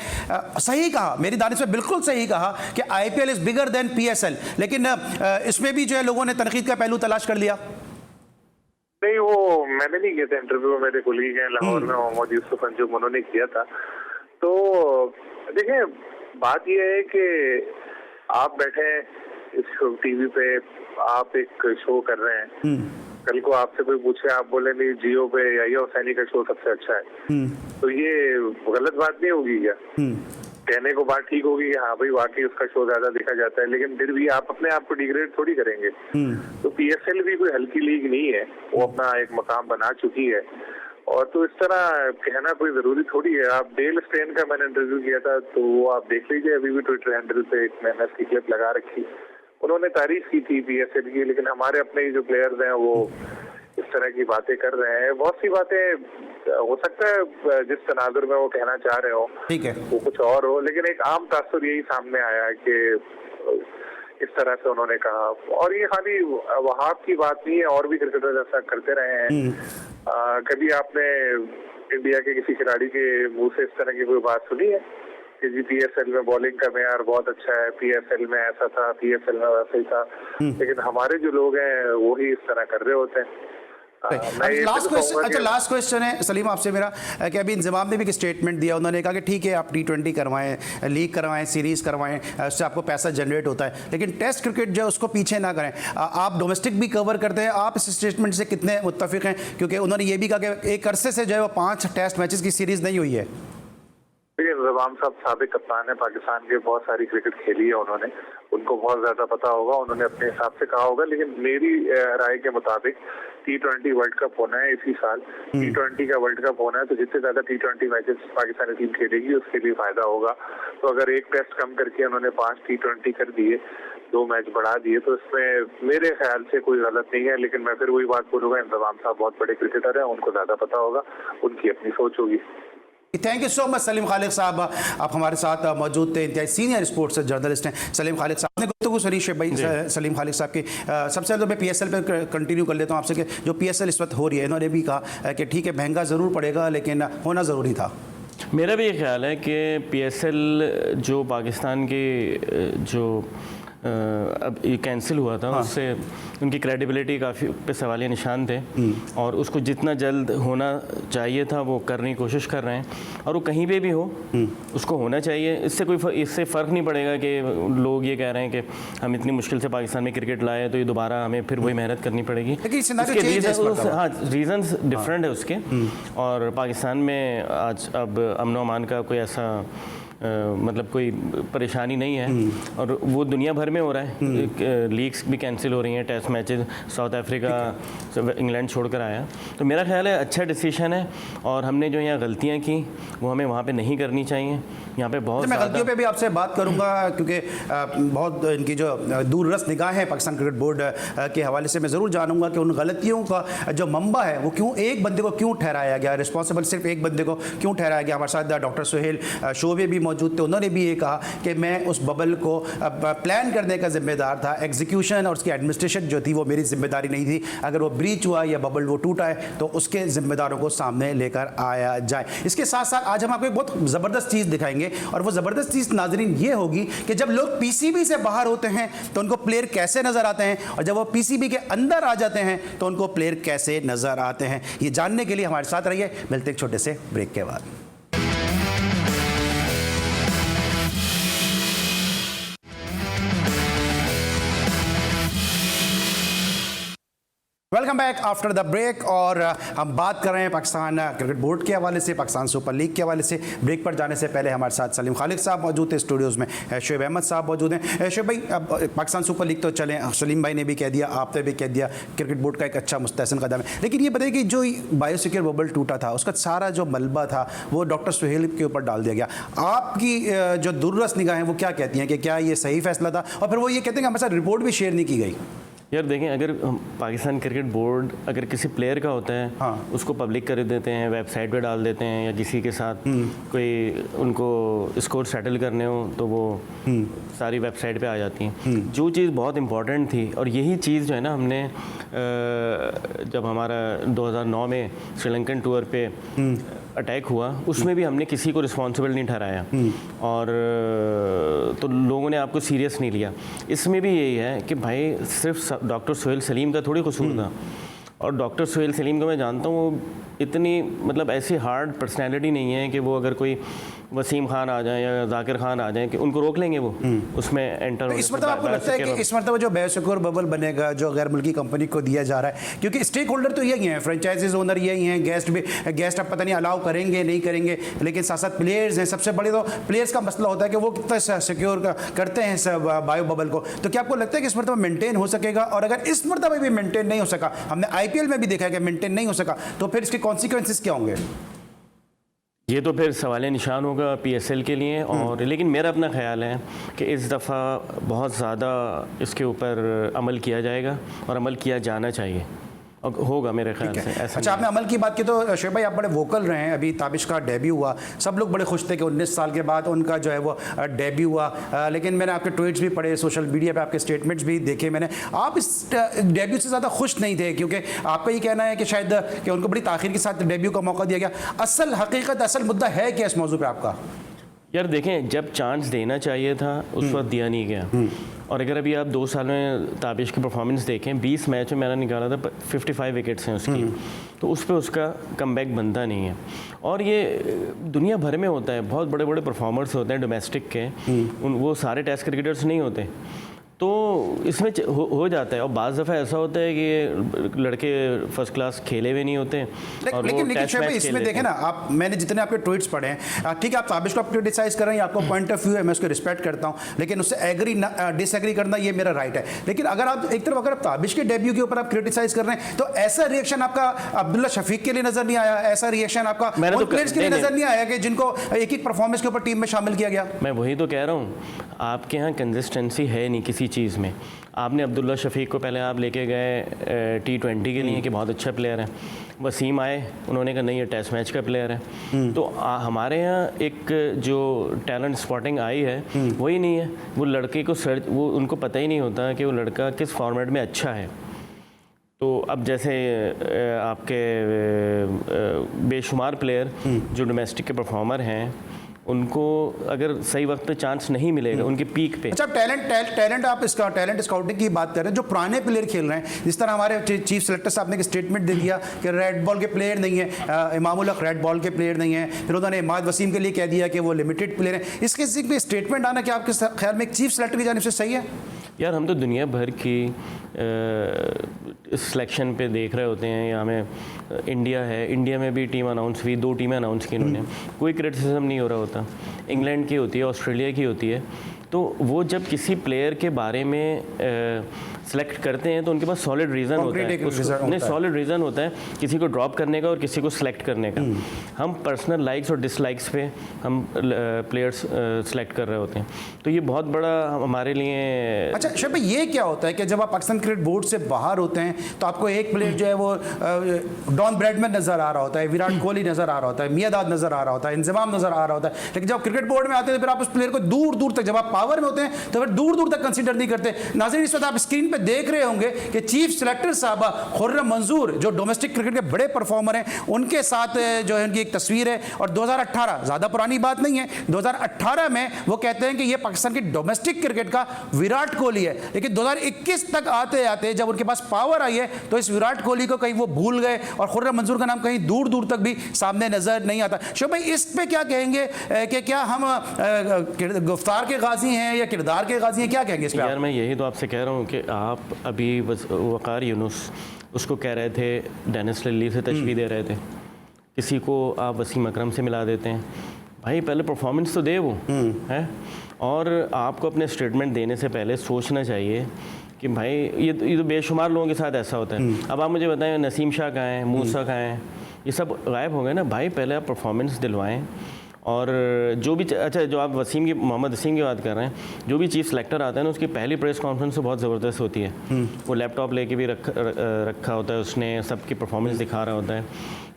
[SPEAKER 1] सही कहा, मेरी दानिश में बिल्कुल सही कहा कि IPL is bigger than PSL, लेकिन इसमें भी जो है लोगों ने तनकीद का पहलू तलाश कर लिया।
[SPEAKER 6] नहीं, वो मैंने नहीं किया था इंटरव्यू, मेरे कोलीग हैं लाहौर में मोहम्मद यूसुफ अंजुम, उन्होंने किया था। तो देखिए बात यह है कि आप बैठे इस टीवी पे, आप एक शो कर रहे हैं, कल को आपसे कोई पूछे, आप बोले नहीं जियो पे या हुसैनी का शो सबसे अच्छा है, तो ये गलत बात नहीं होगी क्या? कहने को बात ठीक होगी कि हाँ भाई वाकई उसका शो ज्यादा देखा जाता है, लेकिन फिर भी आप अपने आप को डिग्रेड थोड़ी करेंगे। तो PSL भी कोई हल्की लीग नहीं है, वो अपना एक मकाम बना चुकी है, और तो इस तरह कहना कोई जरूरी थोड़ी है। आप डेल स्टेन का मैंने इंटरव्यू किया था, तो वो आप देख लीजिए, अभी भी ट्विटर हैंडल पे मैंने उसकी क्लिप लगा रखी, उन्होंने तारीफ की थी PSL की, लेकिन हमारे अपने जो प्लेयर्स हैं वो इस तरह की बातें कर रहे हैं। बहुत सी बातें हो सकता है जिस तनाजुर में वो कहना चाह रहे हो
[SPEAKER 1] ठीक है
[SPEAKER 6] वो कुछ और हो, लेकिन एक आम तासुर यही सामने आया कि इस तरह से उन्होंने कहा। और ये खाली वहाब की बात नहीं है, और भी क्रिकेटर ऐसा करते रहे हैं। कभी आपने इंडिया के किसी खिलाड़ी के मुंह से इस तरह की कोई बात सुनी है कि जी PSL में बॉलिंग का मेयार बहुत अच्छा है, PSL में ऐसा था, PSL में वैसा ही था? लेकिन हमारे जो लोग हैं वो ही इस तरह कर रहे होते हैं।
[SPEAKER 1] लास्ट क्वेश्चन है सलीम आपसे मेरा कि अभी इंजमाम ने भी एक स्टेटमेंट दिया, उन्होंने कहा कि ठीक है आप T20 करवाएं, लीग करवाएं, सीरीज़ करवाएं, उससे आपको पैसा जनरेट होता है, लेकिन टेस्ट क्रिकेट जो है उसको पीछे ना करें। आप डोमेस्टिक भी कवर करते हैं, आप इस स्टेटमेंट से कितने मुत्तफिक हैं? क्योंकि उन्होंने ये भी कहा कि एक अरसे से जो है वो 5 टेस्ट मैचेस की सीरीज़ नहीं हुई है।
[SPEAKER 6] इंजमाम साहब साबिक कप्तान है पाकिस्तान के, बहुत सारी क्रिकेट खेली है उन्होंने, उनको बहुत ज्यादा पता होगा, उन्होंने अपने हिसाब से कहा होगा। लेकिन मेरी राय के मुताबिक T20 वर्ल्ड कप होना है इसी साल, T20 का वर्ल्ड कप होना है, तो जितने ज्यादा T20 मैचेस पाकिस्तानी टीम खेलेगी उसके लिए फायदा होगा। तो अगर एक टेस्ट कम करके उन्होंने 5 T20 कर दिए, 2 मैच बढ़ा दिए, तो इसमें मेरे ख्याल से कोई गलत नहीं है। लेकिन मैं फिर वही बात बोलूंगा, इंजमाम साहब बहुत बड़े क्रिकेटर हैं, उनको ज्यादा पता होगा, उनकी अपनी सोच होगी।
[SPEAKER 1] Thank you so much Salim Khaliq साहब, आप हमारे साथ मौजूद थे, इंतहाई सीनियर स्पोर्ट्स जर्नलिस्ट हैं सलीम खालिक साहब ने गुफ्तगू सुनी शोएब भाई सलीम खालिक साहब की। सबसे पहले मैं PSL पे कंटिन्यू कर लेता हूँ आपसे कि जो PSL इस वक्त हो रही है, इन्होंने भी कहा कि ठीक है महंगा ज़रूर पड़ेगा लेकिन होना ज़रूरी था।
[SPEAKER 5] मेरा भी ये ख्याल है कि PSL जो पाकिस्तान के जो अब ये कैंसिल हुआ था, उससे उनकी क्रेडिबिलिटी काफ़ी पे सवालिया निशान थे, और उसको जितना जल्द होना चाहिए था वो करने की कोशिश कर रहे हैं, और वो कहीं पे भी हो उसको होना चाहिए। इससे फ़र्क नहीं पड़ेगा कि लोग ये कह रहे हैं कि हम इतनी मुश्किल से पाकिस्तान में क्रिकेट लाए तो ये दोबारा हमें फिर वही मेहनत करनी पड़ेगी। हाँ, रीज़न्स डिफरेंट है उसके, और पाकिस्तान में आज अब अमन व अमान का कोई ऐसा मतलब कोई परेशानी नहीं है, और वो दुनिया भर में हो रहा है। लीग्स भी कैंसिल हो रही हैं, test matches, South Africa England छोड़कर आया। तो मेरा ख्याल है अच्छा डिसीजन है, और हमने जो यहाँ गलतियाँ की वो हमें वहाँ पे नहीं करनी चाहिए। यहाँ पे बहुत
[SPEAKER 1] मैं गलतियों पे भी आपसे बात करूंगा, क्योंकि बहुत इनकी जो दूररस निगाह है पाकिस्तान क्रिकेट बोर्ड के हवाले से मैं ज़रूर जानूंगा कि उन गलतियों का जो मंबा है वो क्यों एक बंदे को क्यों ठहराया गया, रिस्पॉन्सिबल सिर्फ एक बंदे को क्यों ठहराया गया। हमारे साथ डॉक्टर सुहेल शोबे भी मौजूद थे, उन्होंने भी ये कहा कि मैं उस बबल को प्लान करने का जिम्मेदार था, एग्जीक्यूशन और उसकी एडमिनिस्ट्रेशन जो थी वो मेरी जिम्मेदारी नहीं थी। अगर वो ब्रीच हुआ या बबल वो टूटा है तो उसके जिम्मेदारों को सामने लेकर आया जाए। इसके साथ साथ आज हम आपको एक बहुत ज़बरदस्त चीज़ दिखाएंगे और वो ज़बरदस्त चीज़ नाजरीन ये होगी कि जब लोग पीसीबी से बाहर होते हैं तो उनको प्लेयर कैसे नज़र आते हैं और जब वो पीसीबी के अंदर आ जाते हैं तो उनको प्लेयर कैसे नज़र आते हैं। ये जानने के लिए हमारे साथ रहिए, मिलते एक छोटे से ब्रेक के बाद। Welcome back after the break. और हम बात कर रहे हैं पाकिस्तान क्रिकेट बोर्ड के हवाले से, पाकिस्तान सुपर लीग के हवाले से। ब्रेक पर जाने से पहले हमारे साथ सलीम खालिद साहब मौजूद थे स्टूडियोज़ में, शोएब अहमद साहब मौजूद हैं। शोएब भाई, अब पाकिस्तान सुपर लीग तो चले, सलीम भाई ने भी कह दिया, आपने भी कह दिया, क्रिकेट बोर्ड का एक अच्छा मुस्तहसन कदम है, लेकिन ये बताइए कि जो बायोसिक्योर बबल टूटा था उसका सारा जो मलबा था वो डॉक्टर सुहेल के ऊपर डाल दिया गया। आपकी जो दूररस निगाहें वो क्या कहती हैं कि क्या ये सही फैसला था? और फिर वो ये कहते हैं कि हमारे साथ रिपोर्ट भी शेयर नहीं की गई।
[SPEAKER 5] यार देखें, अगर पाकिस्तान क्रिकेट बोर्ड अगर किसी प्लेयर का होता है,
[SPEAKER 1] हाँ,
[SPEAKER 5] उसको पब्लिक कर देते हैं, वेबसाइट पे डाल देते हैं, या किसी के साथ कोई उनको स्कोर सेटल करने हो तो वो सारी वेबसाइट पे आ जाती हैं। जो चीज़ बहुत इम्पॉर्टेंट थी, और यही चीज़ जो है ना, हमने जब हमारा 2009 में श्रीलंकन टूर पे अटैक हुआ उसमें भी हमने किसी को रिस्पॉन्सिबल नहीं ठहराया और तो लोगों ने आपको सीरियस नहीं लिया। इसमें भी यही है कि भाई सिर्फ डॉक्टर सुहेल सलीम का थोड़ी कसूर था, और डॉक्टर सुहेल सलीम को मैं जानता हूँ, वो इतनी मतलब ऐसी हार्ड पर्सनैलिटी नहीं है कि वो अगर कोई वसीम खान आ जाए या जाकिर खान आ जाए कि उनको रोक लेंगे वो उसमें एंटर होने से।
[SPEAKER 1] इस मरतबा आपको लगता है कि इस मरतबा जो बायोसिक्योर बबल बनेगा जो गैर मुल्की कंपनी को दिया जा रहा है, क्योंकि स्टेक होल्डर तो यही हैं, फ्रेंचाइजीज ओनर यही हैं, गेस्ट अब पता नहीं अलाउ करेंगे नहीं करेंगे, लेकिन साथ साथ प्लेयर्स हैं। सबसे बड़े तो प्लेयर्स का मसला होता है कि वो कितना सिक्योर करते हैं सब बायो बबल को। तो क्या आपको लगता है कि इस मरतबा मेंटेन हो सकेगा? और अगर इस मरतबा भी मेंटेन नहीं हो सका, हमने IPL में भी देखा है कि मेंटेन नहीं हो सका, तो फिर इसके कॉन्सिक्वेंसेस क्या होंगे?
[SPEAKER 5] ये तो फिर सवाल निशान होगा PSL के लिए। और लेकिन मेरा अपना ख्याल है कि इस दफ़ा बहुत ज़्यादा इसके ऊपर अमल किया जाएगा और अमल किया जाना चाहिए और होगा मेरे ख्याल से। ऐसा
[SPEAKER 1] अच्छा, आपने अमल की बात की तो शोएब भाई आप बड़े वोकल रहे हैं। अभी ताबिश का डेब्यू हुआ, सब लोग बड़े खुश थे कि 19 साल के बाद उनका जो है वो डेब्यू हुआ, लेकिन मैंने आपके ट्वीट्स भी पढ़े, सोशल मीडिया पे आपके स्टेटमेंट्स भी देखे मैंने। आप इस डेब्यू से ज़्यादा खुश नहीं थे, क्योंकि आपका ये कहना है कि शायद कि उनको बड़ी ताख़ीर के साथ डेब्यू का मौका दिया गया। असल हकीकत, असल मुद्दा है क्या इस मौजू पर आपका?
[SPEAKER 5] यार देखें, जब चांस देना चाहिए था उस वक्त दिया नहीं गया। और अगर अभी आप 2 साल में ताबिश की परफॉर्मेंस देखें, 20 मैच में मैंने निकाला था 55 विकेट्स हैं उसकी, तो उस पर उसका कमबैक बनता नहीं है। और ये दुनिया भर में होता है, बहुत बड़े बड़े परफॉर्मर्स होते हैं डोमेस्टिक के, वो सारे टेस्ट क्रिकेटर्स नहीं होते, तो इसमें हो जाता है। और बाज़ दफ़ा ऐसा होता है कि लड़के फर्स्ट क्लास खेले हुए नहीं होते और
[SPEAKER 1] लेकिन इसमें देखें ना आप, मैंने जितने आपके ट्वीट्स पढ़े हैं, ठीक है आप ताबिश को आप क्रिटिसाइज कर रहे हैं, आपका पॉइंट ऑफ व्यू है, मैं उसको रिस्पेक्ट करता हूं, लेकिन उससे एग्री डिसएग्री करना ये मेरा राइट है। लेकिन अगर आप एक तरफ अगर आप ताबिश के डेब्यू के ऊपर आप क्रिटिसाइज कर रहे हैं तो ऐसा रिएक्शन आपका अब्दुल्ला शफीक के लिए नजर नहीं आया, ऐसा रिएक्शन आपका प्लेयर्स के लिए नजर नहीं आया कि जिनको एक एक परफॉर्मेंस के ऊपर टीम में शामिल किया गया?
[SPEAKER 5] मैं वही तो कह रहा हूँ, आपके यहाँ कंसिस्टेंसी है नहीं किसी चीज़ में। आपने अब्दुल्ला शफीक को पहले आप लेके गए T20 के लिए कि बहुत अच्छा प्लेयर है, वसीम आए, उन्होंने कहा नहीं ये टेस्ट मैच का प्लेयर है। तो हमारे यहाँ एक जो टैलेंट स्पॉटिंग आई है वही नहीं है। वो लड़के को वो उनको पता ही नहीं होता कि वो लड़का किस फॉर्मेट में अच्छा है। तो अब जैसे आपके बेशुमार प्लेयर जो डोमेस्टिक के परफॉर्मर हैं, उनको अगर सही वक्त पे चांस नहीं मिलेगा उनके पीक पे।
[SPEAKER 1] अच्छा, टैलेंट आप इसका टैलेंट स्काउटिंग की बात कर रहे हैं, जो पुराने प्लेयर खेल रहे हैं, जिस तरह हमारे चीफ सेलेक्टर साहब ने एक स्टेटमेंट दे दिया कि रेड बॉल के प्लेयर नहीं है, इमामुल हक रेड बॉल के प्लेयर नहीं है, फिर उन्होंने इमाद वसीम के लिए कह दिया कि वो लिमिटेड प्लेयर है। इसके स्टेटमेंट आना क्या आपके ख्याल में एक चीफ सेलेक्टर की जानिब से सही है?
[SPEAKER 5] यार हम तो दुनिया भर की सिलेक्शन पे देख रहे होते हैं, या हमें इंडिया है, इंडिया में भी टीम अनाउंस हुई, 2 टीमें अनाउंस की इन्होंने, कोई क्रिटिसिज्म नहीं हो रहा होता। इंग्लैंड की होती है, ऑस्ट्रेलिया की होती है। तो वो जब किसी प्लेयर के बारे में सेलेक्ट करते हैं तो उनके पास सॉलिड रीज़न होता
[SPEAKER 1] Concrete
[SPEAKER 5] है,
[SPEAKER 1] एक reason होता
[SPEAKER 5] नहीं
[SPEAKER 1] है।
[SPEAKER 5] सॉलिड रीज़न होता है किसी को ड्रॉप करने का और किसी को सेलेक्ट करने का। हम पर्सनल लाइक्स और डिसलाइक्स पे हम प्लेयर्स सेलेक्ट कर रहे होते हैं, तो ये बहुत बड़ा हमारे लिए।
[SPEAKER 1] अच्छा शोएब भाई, ये क्या होता है कि जब आप पाकिस्तान क्रिकेट बोर्ड से बाहर होते हैं तो आपको एक प्लेयर जो है वो डॉन ब्रैडमैन नजर आ रहा होता है, विराट कोहली नजर आ रहा होता है, मियादाद नजर आ रहा होता है, इंजमाम नजर आ रहा होता है, लेकिन जब क्रिकेट बोर्ड में आते हैं तो फिर आप उस प्लेयर को दूर दूर तक, जब आप पावर में होते हैं तो फिर दूर दूर तक कंसीडर नहीं करते। नाज़रीन, इस वक्त आप स्क्रीन पे देख रहे होंगे कि चीफ सेलेक्टर साहबा खुर्रम मंजूर जो डोमेस्टिक क्रिकेट के बड़े परफॉर्मर हैं, उनके साथ जो है उनकी एक तस्वीर है, और 2018 ज़्यादा पुरानी बात नहीं है, 2018 में वो कहते हैं कि ये पाकिस्तान की डोमेस्टिक क्रिकेट का विराट कोहली है। लेकिन 2021 तक आते आते जब उनके पास पावर आई है तो इस विराट कोहली को कहीं वो भूल गए और खुर्रम मंजूर का नाम कहीं दूर दूर तक भी सामने नजर नहीं आता। शोएब भाई, इस पे क्या कहेंगे कि क्या हम गुफ्तार के गाजी हैं या किरदार के गाजी हैं, क्या कहेंगे इस पे?
[SPEAKER 5] यार मैं यही तो आपसे कह रहा हूँ कि आप अभी वक़ार यूनुस उसको कह रहे थे, डेनिस लिली से तशबीह दे रहे थे, किसी को आप वसीम अकरम से मिला देते हैं। भाई पहले परफॉर्मेंस तो दे वो है, और आपको अपने स्टेटमेंट देने से पहले सोचना चाहिए कि भाई ये तो बेशुमार लोगों के साथ ऐसा होता है। अब आप मुझे बताएं नसीम शाह कहाँ हैं, मूसा कहाँ हैं, ये सब गायब हो गए ना। भाई पहले आप परफॉर्मेंस दिलवाएं, और जो भी अच्छा जो आप मोहम्मद वसीम की बात कर रहे हैं, जो भी चीफ सेलेक्टर आता है ना उसकी पहली प्रेस कॉन्फ्रेंस तो बहुत ज़बरदस्त होती है। वो लैपटॉप लेके भी रखा होता है उसने, सबकी परफॉर्मेंस दिखा रहा होता है,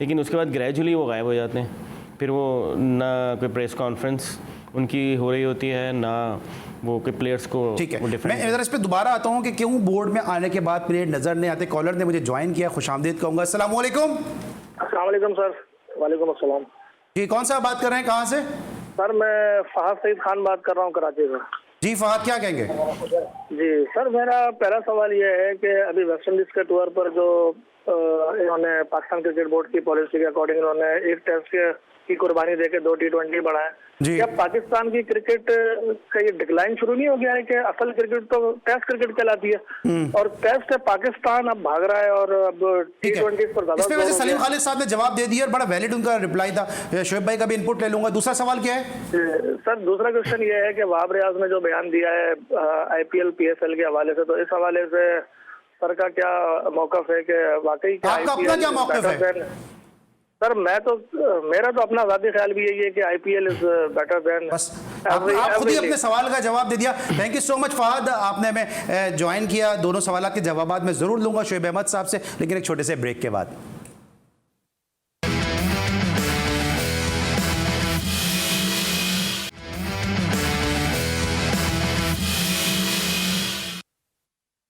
[SPEAKER 5] लेकिन उसके बाद ग्रेजुअली वो गायब हो जाते हैं। फिर वो ना कोई प्रेस कॉन्फ्रेंस उनकी हो रही होती है, ना वो कोई प्लेयर्स को।
[SPEAKER 1] ठीक है, मैं इधर इस पे दोबारा आता हूँ कि क्यों बोर्ड में आने के बाद प्लेयर नजर नहीं आते। कॉलर ने मुझे ज्वाइन किया, खुशामदीद कहूँगा। अस्सलाम वालेकुम।
[SPEAKER 7] अस्सलाम वालेकुम सर। वालेकुम अस्सलाम
[SPEAKER 1] जी, कौन सा बात कर रहे हैं, कहाँ से?
[SPEAKER 7] सर मैं फहद सईद खान बात कर रहा हूँ कराची से।
[SPEAKER 1] जी फहद, क्या कहेंगे?
[SPEAKER 7] जी सर, मेरा पहला सवाल ये है कि अभी वेस्ट इंडीज के टूर पर जो इन्होंने पाकिस्तान क्रिकेट बोर्ड की पॉलिसी के अकॉर्डिंग इन्होंने एक टेस्ट की कुर्बानी देके 2 T20 बढ़ाए, क्या पाकिस्तान की क्रिकेट का ये डिक्लाइन शुरू नहीं हो गया है कि असल क्रिकेट तो टेस्ट क्रिकेट कहलाती है और टेस्ट है पाकिस्तान अब भाग रहा है और अब T20 पर ज्यादा।
[SPEAKER 1] इस पे वैसे सलीम खालिद साहब ने जवाब दे दिया और बड़ा वैलिड उनका रिप्लाई था। शोएब भाई का भी इनपुट ले लूंगा। दूसरा सवाल क्या है?
[SPEAKER 7] सर दूसरा क्वेश्चन ये है कि वहाब रियाज ने जो बयान दिया है IPL PSL के हवाले से, तो इस हवाले से सर का क्या मौकफ है कि वाकई
[SPEAKER 1] आपका अपना क्या मौकफ है?
[SPEAKER 7] सर मेरा तो अपना ज़ाती ख्याल भी यही है कि IPL इज बेटर देन।
[SPEAKER 1] बस आप खुद ही अपने सवाल का जवाब दे दिया। Thank you so much Fahad, आपने हमें ज्वाइन किया। दोनों सवाल के जवाब मैं ज़रूर लूँगा शोएब अहमद साहब से, लेकिन एक छोटे से ब्रेक के बाद।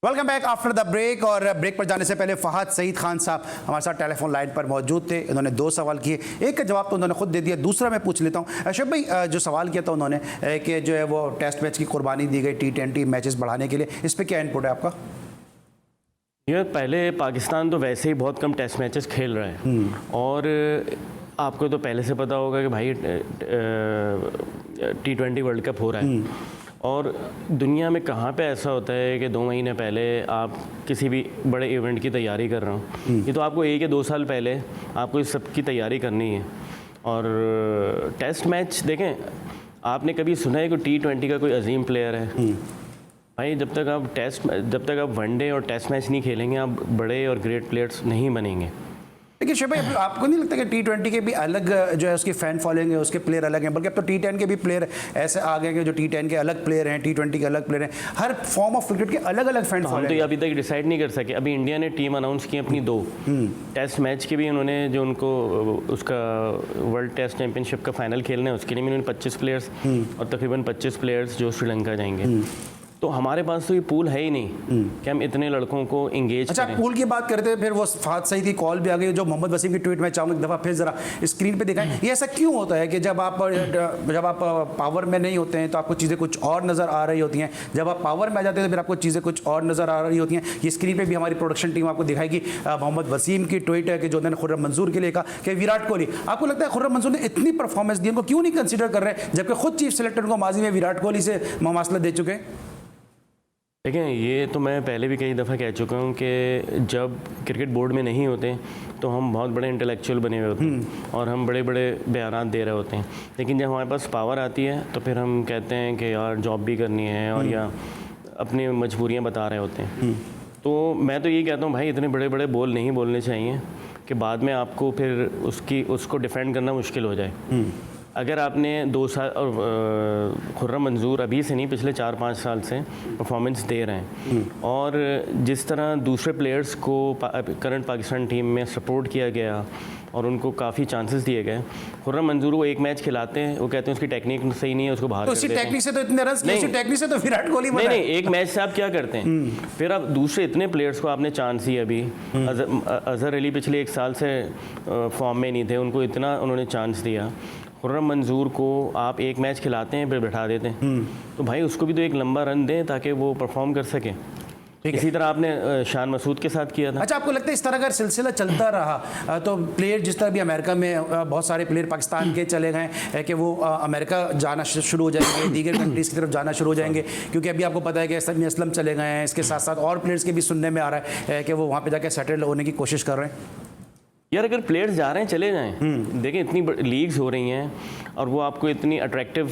[SPEAKER 1] Welcome back after the break. और ब्रेक पर जाने से पहले फहद सईद खान साहब हमारे साथ टेलीफोन लाइन पर मौजूद थे। उन्होंने 2 सवाल किए, एक का जवाब तो उन्होंने खुद दे दिया, दूसरा मैं पूछ लेता हूँ। शोएब भाई, जो सवाल किया था उन्होंने कि जो है वो टेस्ट मैच की कुर्बानी दी गई T20 मैचेस बढ़ाने के लिए, इस पर क्या इनपुट है आपका?
[SPEAKER 5] ये पहले पाकिस्तान तो वैसे ही बहुत कम टेस्ट मैचेस खेल रहा है, और आपको तो पहले से पता होगा कि भाई T20 वर्ल्ड कप हो रहा है, और दुनिया में कहाँ पे ऐसा होता है कि 2 महीने पहले आप किसी भी बड़े इवेंट की तैयारी कर रहे हो। ये तो आपको 1 या 2 साल पहले आपको इस सब की तैयारी करनी है। और टेस्ट मैच देखें, आपने कभी सुना है कि T20 का कोई अजीम प्लेयर है? भाई जब तक आप वनडे और टेस्ट मैच नहीं खेलेंगे, आप बड़े और ग्रेट प्लेयर्स नहीं बनेंगे।
[SPEAKER 1] लेकिन शोएब भाई, आपको नहीं लगता कि T20 के भी अलग जो है उसकी फ़ैन फॉलोइंग है, उसके प्लेयर अलग हैं, बल्कि अब तो T10 के भी प्लेयर ऐसे आ गए कि जो T10 के अलग प्लेयर हैं, T20 के अलग प्लेयर हैं, हर फॉर्म ऑफ क्रिकेट के अलग अलग फैन फॉलोइंग।
[SPEAKER 5] हम तो अभी तक डिसाइड नहीं कर सके। अभी इंडिया ने टीम अनाउंस की अपनी 2 टेस्ट मैच की भी, उन्होंने जो उनको उसका वर्ल्ड टेस्ट चैंपियनशिप का फाइनल खेलना है उसके लिए भी उन्होंने 25 प्लेयर्स और तकरीबन 25 प्लेयर्स जो श्रीलंका जाएंगे। तो हमारे पास तो ये पूल है ही नहीं कि हम इतने लड़कों को इंगेज
[SPEAKER 1] अच्छा
[SPEAKER 5] करें।
[SPEAKER 1] पूल की बात करते हैं, फिर वो फहद सईद की कॉल भी आ गई, जो मोहम्मद वसीम की ट्वीट में चाहूँगा एक दफ़ा फिर ज़रा स्क्रीन पे दिखाएं। ये ऐसा क्यों होता है कि जब आप पावर में नहीं होते हैं तो आपको चीज़ें कुछ और नज़र आ रही होती हैं, जब आप पावर में आ जाते हैं तो फिर आपको चीज़ें कुछ और नज़र आ रही होती हैं? ये स्क्रीन पर भी हमारी प्रोडक्शन टीम आपको दिखाएगी मोहम्मद वसीम की ट्वीट है कि जो उन्होंने खुर्रम मंजूर के लिए कहा कि विराट कोहली, आपको लगता है खुर्रम मंजूर ने इतनी परफॉर्मेंस दी, उनको क्यों नहीं कंसिडर कर रहे हैं, जबकि खुद चीफ सेलेक्टर को माजी में विराट कोहली से मुमासला दे चुके हैं?
[SPEAKER 5] देखें, ये तो मैं पहले भी कई दफ़ा कह चुका हूँ कि जब क्रिकेट बोर्ड में नहीं होते तो हम बहुत बड़े इंटेलेक्चुअल बने हुए होते हैं और हम बड़े बड़े बयान दे रहे होते हैं, लेकिन जब हमारे पास पावर आती है तो फिर हम कहते हैं कि यार जॉब भी करनी है और या अपनी मजबूरियां बता रहे होते हैं। तो मैं तो ये कहता हूँ भाई इतने बड़े बड़े बोल नहीं बोलने चाहिए कि बाद में आपको फिर उसको डिफेंड करना मुश्किल हो जाए। अगर आपने 2 साल और खुर्रम मंजूर अभी से नहीं पिछले 4-5 साल से परफॉर्मेंस दे रहे हैं और जिस तरह दूसरे प्लेयर्स को करंट पाकिस्तान टीम में सपोर्ट किया गया और उनको काफ़ी चांसेस दिए गए। खुर्रम मंजूर वो एक मैच खिलाते हैं, वो कहते हैं उसकी टेक्निक सही नहीं है, उसको बाहर
[SPEAKER 1] तो उसी टेक्निक से तो इतने रन किए, उसी टेक्निक से तो विराट कोहली बना।
[SPEAKER 5] नहीं, एक मैच से आप क्या करते हैं? फिर आप दूसरे इतने प्लेयर्स को आपने चांस दिया। अभी अजहर अली पिछले 1 साल से फॉर्म में नहीं थे, उनको इतना उन्होंने चांस दिया। खुर्रम मंजूर को आप एक मैच खिलाते हैं फिर बैठा देते हैं, तो भाई उसको भी तो एक लंबा रन दें ताकि वो परफॉर्म कर सके। इसी तरह आपने शान मसूद के साथ किया था।
[SPEAKER 1] अच्छा, आपको लगता है इस तरह का सिलसिला चलता रहा तो प्लेयर जिस तरह भी अमेरिका में बहुत सारे प्लेयर पाकिस्तान के चले गए कि वो अमेरिका जाना शुरू हो जाएंगे, दीगर कंट्रीज़ की तरफ जाना शुरू हो जाएंगे, क्योंकि अभी आपको पता है कि समी असलम चले गए हैं, इसके साथ साथ और प्लेयर्स के भी सुनने में आ रहा है कि वो वहाँ पर जाकर सेटल होने की कोशिश कर रहे हैं।
[SPEAKER 5] यार अगर प्लेयर्स जा रहे हैं चले जाएं। देखिए इतनी लीग्स हो रही हैं और वो आपको इतनी अट्रैक्टिव।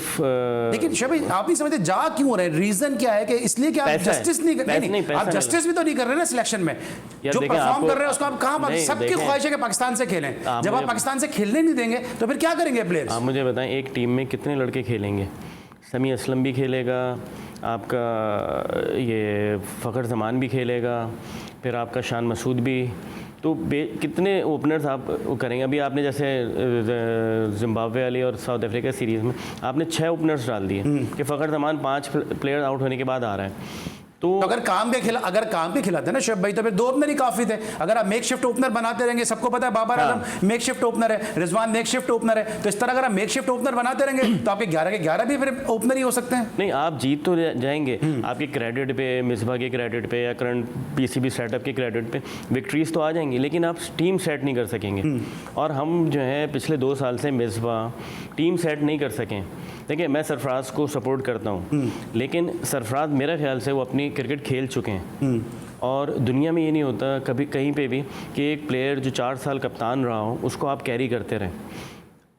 [SPEAKER 1] लेकिन शबी आप नहीं समझते जा क्यों हो रहे हैं? रीजन क्या है कि इसलिए कि आप जस्टिस नहीं कर रहे हैं, आप जस्टिस भी तो नहीं कर रहे ना सिलेक्शन में। जो परफॉर्म कर रहे हैं उसको आप कहाँ, सबकी ख्वाहिश है कि पाकिस्तान से खेलें, जब आप पाकिस्तान से खेलने नहीं देंगे तो फिर क्या करेंगे प्लेयर्स?
[SPEAKER 5] आप मुझे बताएं एक टीम में कितने लड़के खेलेंगे? समी असलम भी खेलेगा, आपका ये फ़खर जमान भी खेलेगा, फिर आपका शान मसूद भी, तो कितने ओपनर्स आप करेंगे? अभी आपने जैसे जिम्बाब्वे वाली और साउथ अफ्रीका सीरीज़ में आपने 6 ओपनर्स डाल दिए कि फ़खर जमान 5 प्लेयर आउट होने के बाद आ रहा है। तो
[SPEAKER 1] अगर काम पे खिलाते ना शेफ भाई तो फिर 2 ओपनर ही काफ़ी थे। अगर आप मेक शिफ्ट ओपनर बनाते रहेंगे, सबको पता है Babar Azam make shift opener है, रिजवान मेक शिफ्ट ओपनर है, तो इस तरह अगर आप मेक शिफ्ट ओपनर बनाते रहेंगे तो आपके 11 के 11 भी फिर ओपनर ही हो सकते हैं।
[SPEAKER 5] नहीं, आप जीत तो जाएंगे, आपके क्रेडिट पे, मिसबा के क्रेडिट पे या करंट पीसीबी सेटअप के क्रेडिट पे विक्ट्रीज तो आ जाएंगी, लेकिन आप टीम सेट नहीं कर सकेंगे। और हम जो है पिछले 2 साल से मिसबा टीम सेट नहीं कर सकें। देखिए मैं सरफराज को सपोर्ट करता हूँ, लेकिन सरफराज मेरा ख्याल से वो अपनी क्रिकेट खेल चुके हैं और दुनिया में ये नहीं होता कभी कहीं पे भी कि एक प्लेयर जो 4 साल कप्तान रहा हो उसको आप कैरी करते रहें।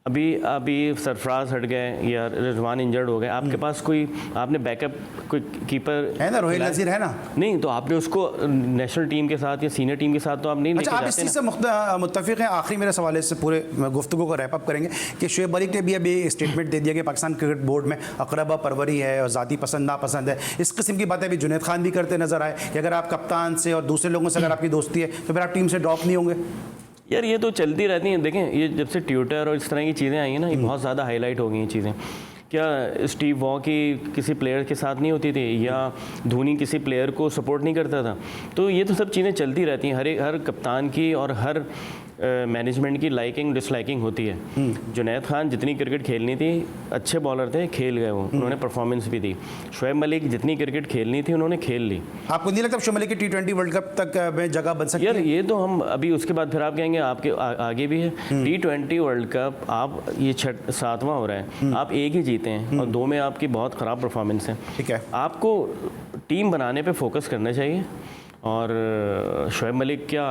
[SPEAKER 5] अभी सरफराज हट गए या रिजवान इंजर्ड हो गए, आपके पास कोई आपने बैकअप कोई कीपर
[SPEAKER 1] है ना, रोहित नजीर है ना,
[SPEAKER 5] नहीं तो आपने उसको नेशनल टीम के साथ या सीनियर टीम के साथ तो आप नहीं लेके
[SPEAKER 1] जाते। आप इस चीज़ से मुत्तफिक हैं? आखिरी मेरे सवाल से पूरे गुफ्तगू को रैप अप करेंगे कि शुएब मलिक ने भी अभी स्टेटमेंट दे दिया कि पाकिस्तान क्रिकेट बोर्ड में अकरबा परवरी है और ज़ाती पसंद नापसंद है। इस किस्म की बातें अभी जुनैद खान भी करते नजर आए कि अगर आप कप्तान से और दूसरे लोगों से अगर आपकी दोस्ती है तो फिर आप टीम से ड्रॉप नहीं होंगे।
[SPEAKER 5] यार ये तो चलती रहती हैं। देखें ये जब से ट्विटर और इस तरह की चीज़ें आई हैं ना, ये बहुत ज़्यादा हाईलाइट हो गई हैं चीज़ें। क्या स्टीव वॉ की किसी प्लेयर के साथ नहीं होती थी या धोनी किसी प्लेयर को सपोर्ट नहीं करता था? तो ये तो सब चीज़ें चलती रहती हैं। हर कप्तान की और हर मैनेजमेंट की लाइकिंग डिसलाइकिंग होती है। जुनैद खान जितनी क्रिकेट खेलनी थी, अच्छे बॉलर थे, खेल गए, वो उन्होंने परफॉर्मेंस भी दी। शुएब मलिक जितनी क्रिकेट खेलनी थी उन्होंने खेल ली।
[SPEAKER 1] आपको नहीं लगता शुएब मलिक की T20 वर्ल्ड कप तक में जगह बन सकती है?
[SPEAKER 5] यार ये तो हम अभी उसके बाद फिर आप कहेंगे आपके आगे भी है। T20 वर्ल्ड कप आप ये 7वां हो रहा है, आप एक ही जीते हैं और 2 में आपकी बहुत ख़राब परफॉर्मेंस है।
[SPEAKER 1] ठीक है,
[SPEAKER 5] आपको टीम बनाने पे फोकस करना चाहिए। और शुएब मलिक क्या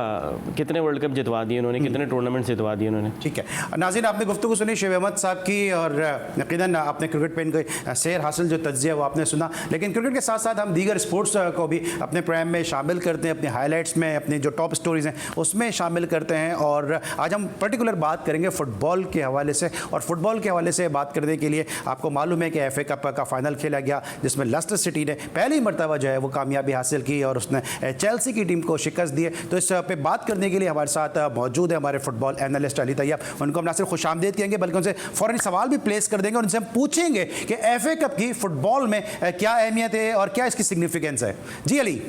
[SPEAKER 5] कितने वर्ल्ड कप जितवा दिए उन्होंने, कितने टूर्नामेंट जितवा दिए उन्होंने।
[SPEAKER 1] ठीक है नाज़रीन, आपने गुफ्तगू सुनी शुएब अहमद साहब की और यकीनन आपने क्रिकेट पे इनके सैर हासिल जो तज्ज़िया वो आपने सुना। लेकिन क्रिकेट के साथ साथ हम दीगर स्पोर्ट्स को भी अपने प्रोग्राम में शामिल करते हैं, अपने हाईलाइट्स में, अपनी जो टॉप स्टोरीज़ हैं उसमें शामिल करते हैं। और आज हम पर्टिकुलर बात करेंगे फ़ुटबॉल के हवाले से। और फुटबॉल के हवाले से बात करने के लिए आपको मालूम है कि FA कप का फाइनल खेला गया जिसमें लेस्टर सिटी ने पहली मरतबा जो है वो कामयाबी हासिल की और उसने चेल्सी की टीम को शिकस्त दी है। तो इस पे बात करने के लिए हमारे साथ मौजूद है हमारे फुटबॉल एनालिस्ट अली तैयब। उनको हम ना सिर्फ खुशामदीद कहेंगे बल्कि उनसे फ़ौरन सवाल भी प्लेस कर देंगे और उनसे हम पूछेंगे कि FA कप की फुटबॉल में क्या अहमियत है और क्या इसकी सिग्निफिकेंस है। जी अली।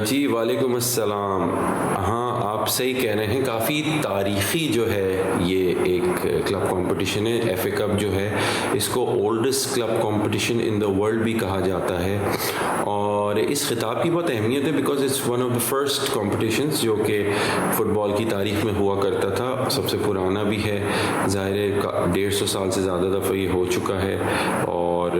[SPEAKER 8] जी वालेकुम अस्सलाम। हाँ आप सही कह रहे हैं, काफ़ी तारीख़ी जो है ये एक क्लब कंपटीशन है। FA कप जो है इसको oldest club competition in the world भी कहा जाता है और इस खिताब की बहुत अहमियत है because it's one of the first competitions जो कि फ़ुटबॉल की तारीख़ में हुआ करता था सबसे पुराना भी है, ज़ाहिर है 150 साल से ज़्यादा दफ़ा ये हो चुका है, और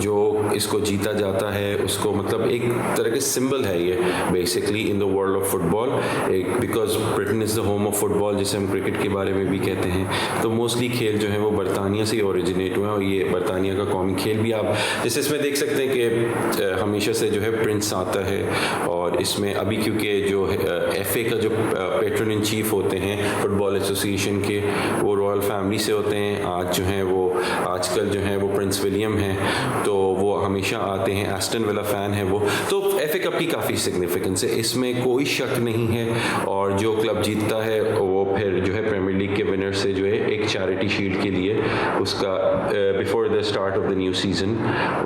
[SPEAKER 8] जो इसको जीता जाता है उसको मतलब एक तरह के सिंबल है ये basically in the world of football, एक because Britain is the home of football, जिसे हम क्रिकेट के बारे में भी कहते हैं। तो मोस्टली खेल जो है वो बरतानिया से ओरिजिनेट हुए हैं, और ये बरतानिया का कौमी खेल भी आप जैसे इसमें देख सकते हैं कि हमेशा से जो है प्रिंस आता है, और इसमें अभी क्योंकि जो FA का जो पेट्रन इन चीफ होते हैं फुटबॉल एसोसिएशन के, वो रॉयल फैमिली से होते हैं। आज जो हैं वो आजकल जो है वो प्रिंस विलियम हैं, तो वो हमेशा आते हैं, एस्टन विला फ़ैन है वो। तो FA कप की काफ़ी सिग्निफिकेंस है, इसमें कोई शक नहीं है। और जो क्लब जीतता है वो फिर जो है प्रीमियर लीग के विनर से जो है एक चैरिटी शील्ड के लिए उसका before the start of the new season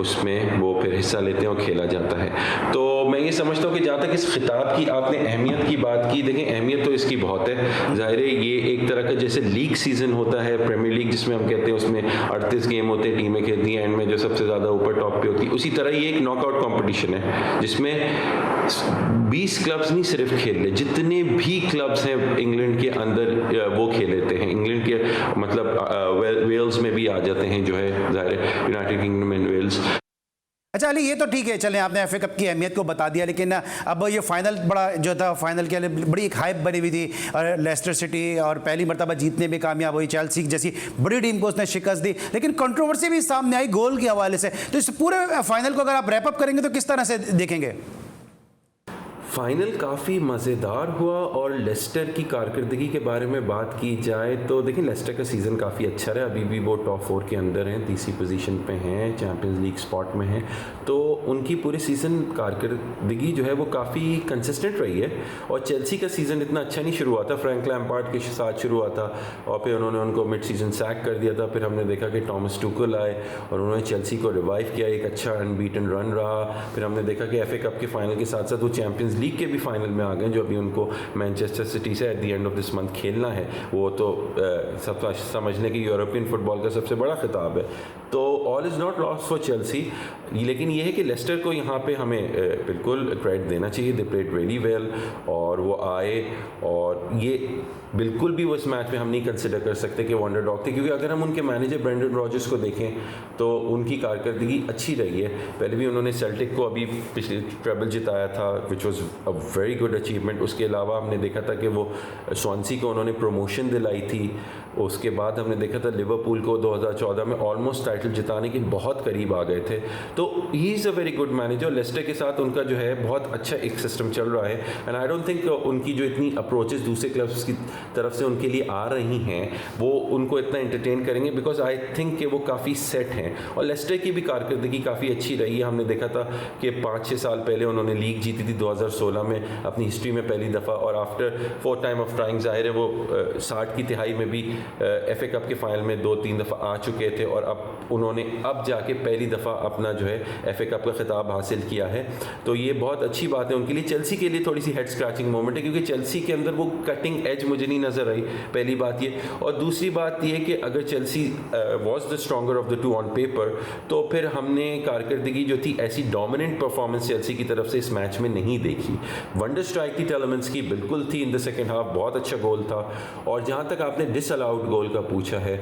[SPEAKER 8] उसमें वो फिर हिस्सा लेते हैं और खेला जाता है। तो मैं ये समझता हूँ कि जहाँ तक इस खिताब की आपने अहमियत की बात की, देखें अहमियत तो इसकी बहुत है। ज़ाहिर है ये एक तरह का जैसे लीग सीज़न होता है प्रीमियर लीग जिसमें हम कहते हैं उसमें 38 गेम होते हैं, टीमें खेलती हैं, एंड में जो सबसे ज़्यादा ऊपर टॉप पे होती है, उसी तरह ये एक नॉकआउट कंपटीशन है जिसमें 20 क्लब्स नहीं सिर्फ खेल रहे, जितने भी क्लब्स हैं इंग्लैंड के अंदर वो खेल लेते हैं। इंग्लैंड के मतलब वेल्स में भी आ जाते हैं जो है ज़ाहिर है यूनाइटेड किंगडम एंड वेल्स।
[SPEAKER 1] अच्छा अली, ये तो ठीक है, चलें आपने FA कप की अहमियत को बता दिया, लेकिन अब ये फाइनल बड़ा जो था, फाइनल के लिए बड़ी एक हाइप बनी हुई थी, और लेस्टर सिटी और पहली मरतबा जीतने में कामयाब हुई, चेल्सी जैसी बड़ी टीम को उसने शिकस्त दी, लेकिन कंट्रोवर्सी भी सामने आई गोल के हवाले से। तो इस पूरे फाइनल को अगर आप रैप अप करेंगे तो किस तरह से देखेंगे?
[SPEAKER 8] फ़ाइनल काफ़ी मज़ेदार हुआ, और लेस्टर की कारकर्दगी के बारे में बात की जाए तो देखिए लेस्टर का सीज़न काफ़ी अच्छा रहा, अभी भी वो टॉप 4 के अंदर हैं, तीसरी पोजीशन पे हैं, चैम्पियंस लीग स्पॉट में हैं। तो उनकी पूरे सीज़न कारकर्दगी जो है वो काफ़ी कंसिस्टेंट रही है। और चेल्सी का सीज़न इतना अच्छा नहीं शुरू हुआ था, फ्रैंक लैम्पार्ड के साथ शुरू हुआ था, और फिर उन्होंने उनको मिड सीज़न सैक कर दिया था। फिर हमने देखा कि टॉमस टुकल आए और उन्होंने चेल्सी को रिवाइव किया, एक अच्छा अनबीटन रन रहा। फिर हमने देखा कि FA कप के फाइनल के साथ साथ वो चैम्पियंस लीग के भी फाइनल में आ गए, जो अभी उनको मैनचेस्टर सिटी से at the end of this month खेलना है। वो तो सब समझने की यूरोपियन फुटबॉल का सबसे बड़ा खिताब है। तो all is not lost for Chelsea, लेकिन ये है कि लेस्टर को यहाँ पे हमें बिल्कुल क्रेडिट देना चाहिए, दे प्लेड रियली वेल, और वो आए, और ये बिल्कुल भी वो इस मैच में हम नहीं कंसिडर कर सकते कि वो अंडरडॉग थे, क्योंकि अगर हम उनके मैनेजर ब्रेंडन रॉजर्स को देखें तो उनकी कारकर्दगी अच्छी रही है। पहले भी उन्होंने सेल्टिक को अभी पिछले ट्रेबल जिताया था, which was a very good achievement. उसके अलावा हमने देखा था कि वो स्वानसी को उन्होंने प्रमोशन दिलाई थी। उसके बाद हमने देखा था लिवरपूल को 2014 में ऑलमोस्ट टाइटल जिताने के बहुत करीब आ गए थे। तो he is a very good manager. Leicester के साथ उनका जो है बहुत अच्छा एक सिस्टम चल रहा है, एंड आई डोंट थिंक उनकी जो इतनी अप्रोचेस दूसरे क्लब्स की तरफ से उनके लिए आ रही हैं वो उनको इतना एंटरटेन करेंगे, बिकॉज आई थिंक कि वो काफ़ी सेट हैं। और लेस्टर की भी कारकर्दगी काफ़ी अच्छी रही है। हमने देखा था कि 5-6 साल पहले उन्होंने लीग जीती थी 2016 में अपनी हिस्ट्री में पहली दफ़ा, और आफ्टर 4 टाइम ऑफ ट्राइंग ज़ाहिर है वो 60 की तिहाई में भी FA कप के फाइनल में 2-3 दफ़ा आ चुके थे, और अब उन्होंने अब जाके पहली दफ़ा अपना जो है FA कप का खिताब हासिल किया है। तो ये बहुत अच्छी बात है उनके लिए। चेल्सी के लिए थोड़ी सी हेड स्क्रैचिंग मोमेंट है, क्योंकि चेल्सी के अंदर वो कटिंग एज मुझे नहीं नज़र आई, पहली बात ये। और दूसरी बात ये कि अगर Chelsea was the stronger of the two on paper, तो फिर हमने कारकर्दगी जो थी ऐसी डोमिनेंट परफॉर्मेंस चेल्सी की तरफ से इस मैच में नहीं देखी। वंडर स्ट्राइक थी टेलेमेंट्स की, बिल्कुल थी इन द सेकेंड हाफ, बहुत अच्छा गोल था। और जहाँ तक आपने डिसअलाउड गोल का पूछा है,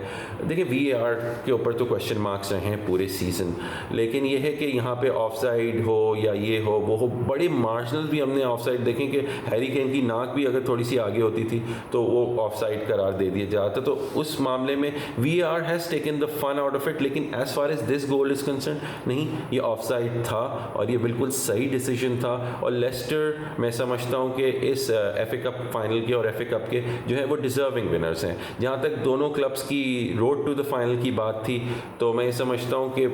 [SPEAKER 8] देखिए VAR के ऊपर तो क्वेश्चन मार्क्स रहे हैं पूरे सीज़न, लेकिन ये है कि यहाँ पे ऑफसाइड हो या ये हो वो हो, बड़े मार्जिनल भी हमने ऑफसाइड देखें कि हैरी केन की नाक भी अगर थोड़ी सी आगे होती थी तो वो ऑफसाइड करार दे दिया जाता। तो उस मामले में VAR has taken the fun out of it, लेकिन as far as this goal is concern नहीं, ये ऑफसाइड था और ये बिल्कुल सही डिसीजन था। और लेस्टर मैं समझता हूँ कि इस FA कप फाइनल के और FA कप के जो है वो डिज़र्विंग विनर्स हैं। जहाँ तक दोनों क्लब्स की रोड टू द फाइनल की बात थी, तो मैं समझता हूँ कि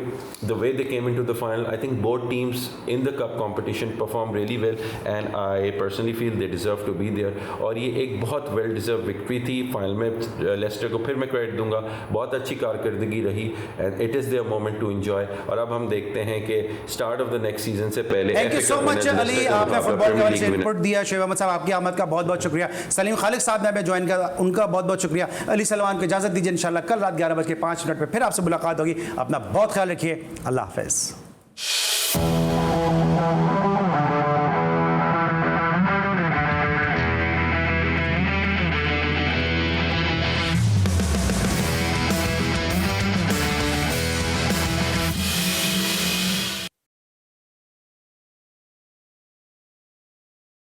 [SPEAKER 8] the way they came into the final, I think both teams in the cup competition perform really well, and I personally feel they deserve to be there. और ये एक बहुत वेल डिजर्व विक्ट्री थी। फाइनल में लेस्टर को फिर मैं क्रेडिट दूंगा, बहुत अच्छी कारकर्दगी रही, and it is their moment to enjoy. और अब हम देखते हैं कि start of the next season से पहले
[SPEAKER 1] thank you so much Ali, आपने फुटबॉल के बारे में इनपुट दिया। शोएब अहमद साहब आपकी आमद का बहुत बहुत शुक्रिया। सलीम खालिक साहब ने हमें ज्वाइन किया, उनका बहुत बहुत शुक्रिया। अली सलमान को इजाज़त दीजिए, इंशाल्लाह कल रात 11:05 पे फिर आपसे मुलाकात होगी। अपना बहुत ख्याल रखिए, अल्लाह हाफ़िज़।